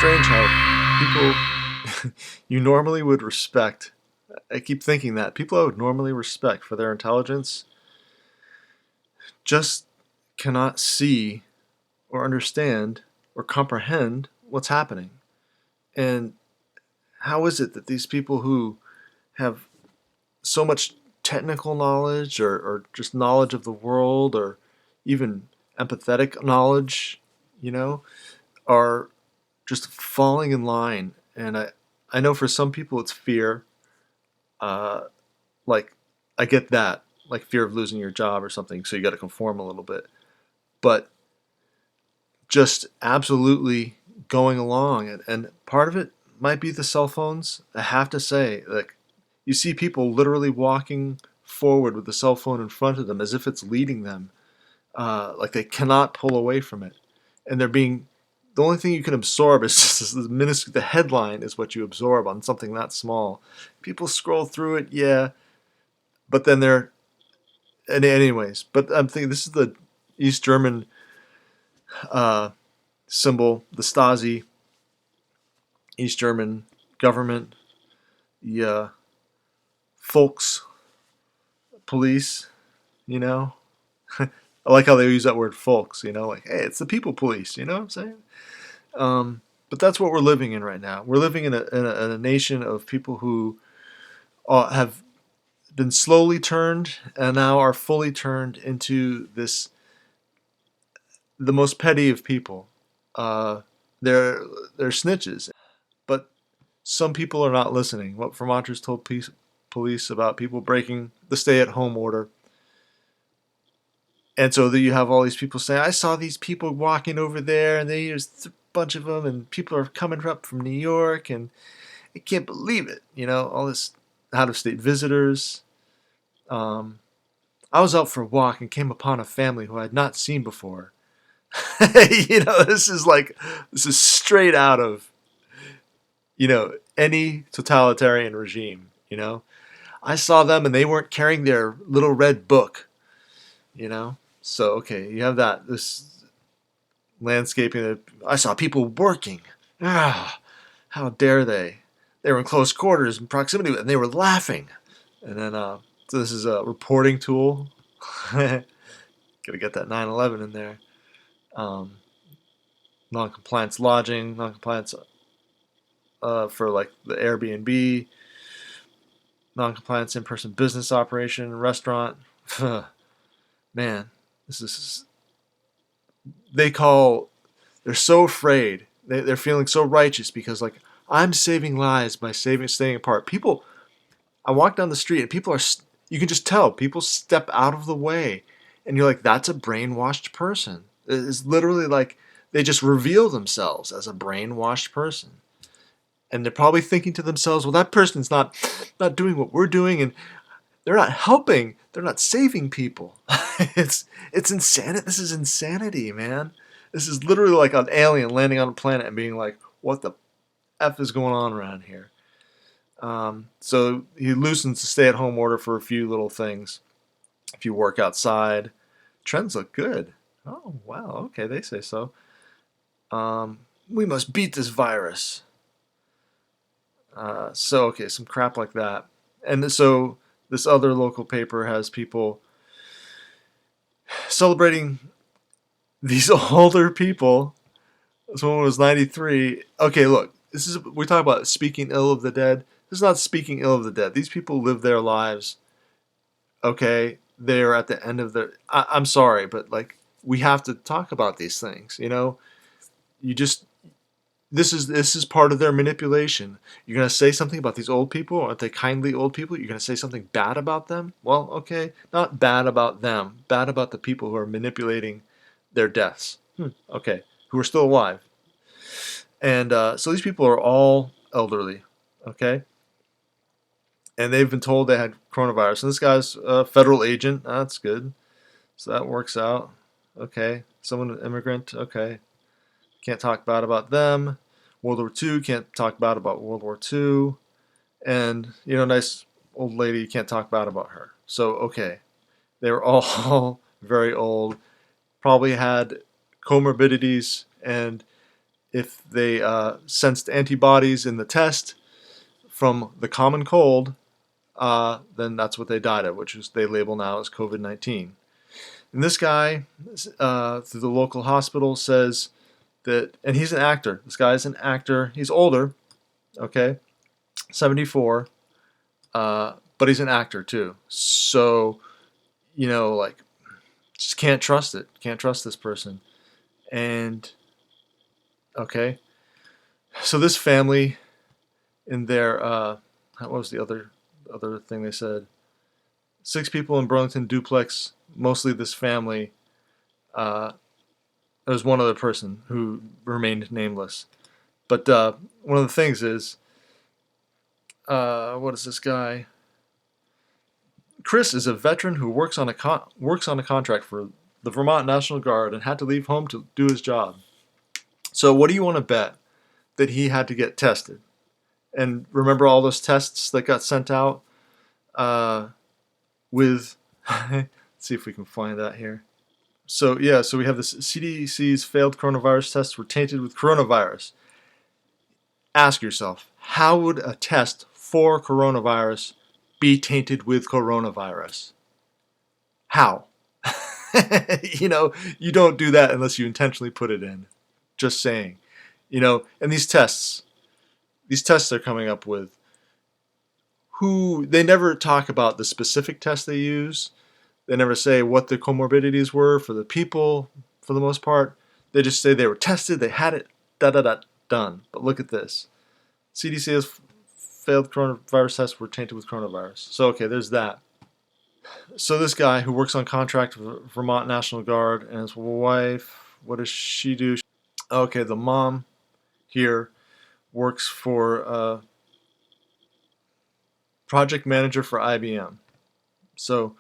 strange how people you normally would respect. I keep thinking that people I would normally respect for their intelligence just cannot see or understand or comprehend what's happening. And how is it that these people who have so much technical knowledge or just knowledge of the world or even empathetic knowledge, you know, are just falling in line? And I know for some people it's fear. Uh, like, I get that, like fear of losing your job or something, so you got to conform a little bit. But just absolutely going along, and part of it might be the cell phones. I have to say, like, you see people literally walking forward with the cell phone in front of them as if it's leading them, like they cannot pull away from it, and they're being. The only thing you can absorb is just the headline is what you absorb on something that small. People scroll through it, yeah, but then they're and anyways. But I'm thinking this is the East German uh, symbol, the Stasi, East German government, the Volks police. You know, I like how they use that word "folks." You know, like, hey, it's the people police. You know what I'm saying? But that's what we're living in right now. We're living in a nation of people who have been slowly turned and now are fully turned into this the most petty of people. Uh, they're they're snitches, but some people are not listening. What Vermonters told police about people breaking the stay-at-home order, and so that you have all these people saying, "I saw these people walking over there, and there's a bunch of them, and people are coming up from New York, and I can't believe it." You know, all this out-of-state visitors. Um, I was out for a walk and came upon a family who I had not seen before. You know, this is straight out of any totalitarian regime. I saw them and they weren't carrying their little red book. So okay, you have this landscaping. I saw people working. Ah, how dare they? They were in close quarters in proximity, and they were laughing. And then, so this is a reporting tool. Gotta get that 9/11 in there. Um, Non-compliance lodging, non-compliance for like the Airbnb, non-compliance in-person business operation, restaurant. Man, this is they call. They're so afraid. They're feeling so righteous because like I'm saving lives by staying apart. People, I walk down the street and people are. You can just tell people step out of the way, and you're like, that's a brainwashed person. It's literally like they just reveal themselves as a brainwashed person. And they're probably thinking to themselves, well, that person's not doing what we're doing, and they're not helping. They're not saving people. It's insanity. This is insanity, man. This is literally like an alien landing on a planet and being like, what the F is going on around here? So he loosens the stay-at-home order for a few little things. If you work outside, trends look good. Oh, wow. Okay, they say so. We must beat this virus. Okay, some crap like that. And so this other local paper has people celebrating these older people. This one was 93. Okay, look, we talk about speaking ill of the dead. This is not speaking ill of the dead. These people live their lives. Okay, they're at the end of their. I'm sorry, but like we have to talk about these things. You just this is part of their manipulation. You're gonna say something about these old people. Aren't they kindly old people? You're gonna say something bad about them. Well, okay, not bad about them. Bad about the people who are manipulating their deaths. Okay, who are still alive. And so these people are all elderly. Okay, and they've been told they had coronavirus. And this guy's a federal agent. That's good. So that works out. Okay, someone an immigrant. Okay, can't talk bad about them. World War II, can't talk bad about World War II. And, nice old lady, you can't talk bad about her. So, okay, they were all very old, probably had comorbidities, and if they sensed antibodies in the test from the common cold, then that's what they died of, which is they label now as COVID-19. And this guy, through the local hospital, says that, and he's an actor. This guy's an actor. He's older, okay, 74, but he's an actor too. So, like, just can't trust it. Can't trust this person. And, okay, so this family in their, what was the other thing they said? 6 people in Burlington duplex, mostly this family. There was one other person who remained nameless. But one of the things is, what is this guy? Chris is a veteran who works on a contract for the Vermont National Guard and had to leave home to do his job. So what do you want to bet that he had to get tested? And remember all those tests that got sent out with. Let's see if we can find that here. So yeah, so we have this CDC's failed coronavirus tests were tainted with coronavirus. Ask yourself, how would a test for coronavirus be tainted with coronavirus? How? You don't do that unless you intentionally put it in. Just saying. And these tests they're coming up with, they never talk about the specific test they use. They never say what the comorbidities were for the people, for the most part. They just say they were tested, they had it, done. But look at this. CDC has failed coronavirus tests were tainted with coronavirus. So, okay, there's that. So this guy who works on contract with Vermont National Guard and his wife, what does she do? Okay, the mom here works for project manager for IBM. So,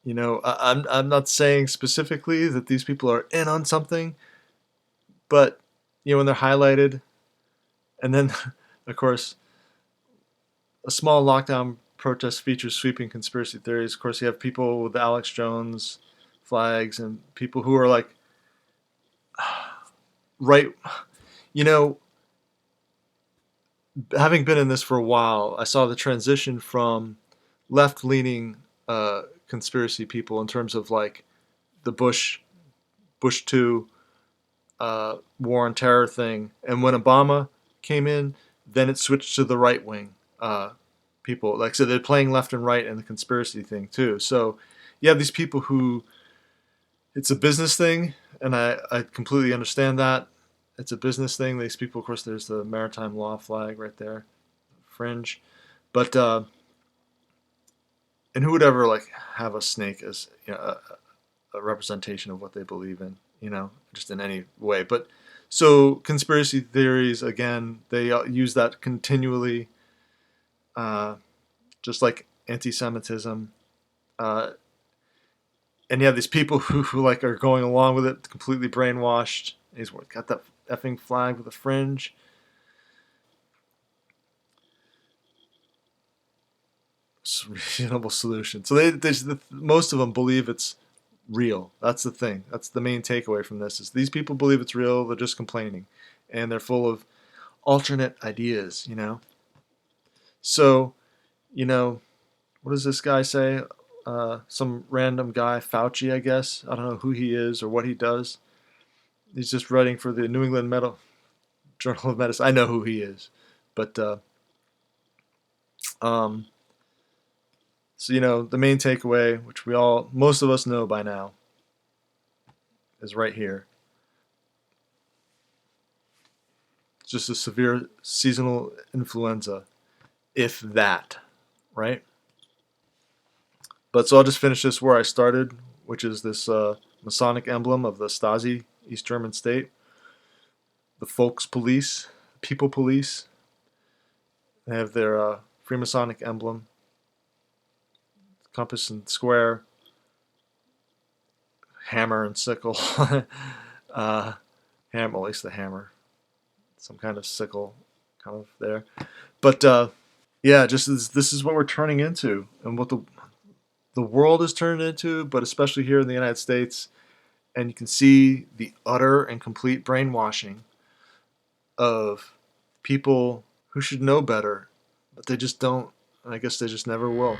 I'm not saying specifically that these people are in on something, but when they're highlighted, and then of course a small lockdown protest features sweeping conspiracy theories. Of course, you have people with Alex Jones flags and people who are like, right, having been in this for a while, I saw the transition from left-leaning conspiracy people in terms of like the Bush 2 war on terror thing, and when Obama came in, then it switched to the right wing people. Like, so they're playing left and right in the conspiracy thing too. So you have these people who, it's a business thing, and I completely understand that. It's a business thing. These people, of course, there's the maritime law flag right there, fringe. But and who would ever like have a snake as a representation of what they believe in, just in any way. But so conspiracy theories, again, they use that continually, just like anti-Semitism. And you have these people who like are going along with it, completely brainwashed. He's got that effing flag with a fringe. It's a reasonable solution. So most of them believe it's real. That's the thing. That's the main takeaway from this, is these people believe it's real. They're just complaining, and they're full of alternate ideas. So, what does this guy say? Some random guy, Fauci, I guess. I don't know who he is or what he does. He's just writing for the New England Journal of Medicine. I know who he is, but so the main takeaway, which most of us know by now, is right here. It's just a severe seasonal influenza, if that, right? But so I'll just finish this where I started, which is this Masonic emblem of the Stasi, East German state. The Volkspolice, People Police. They have their Freemasonic emblem, compass and square, hammer and sickle. Hammer, at least the hammer. Some kind of sickle, kind of there. But yeah, just this is what we're turning into, and what the world is turned into, but especially here in the United States, and you can see the utter and complete brainwashing of people who should know better, but they just don't. And I guess they just never will.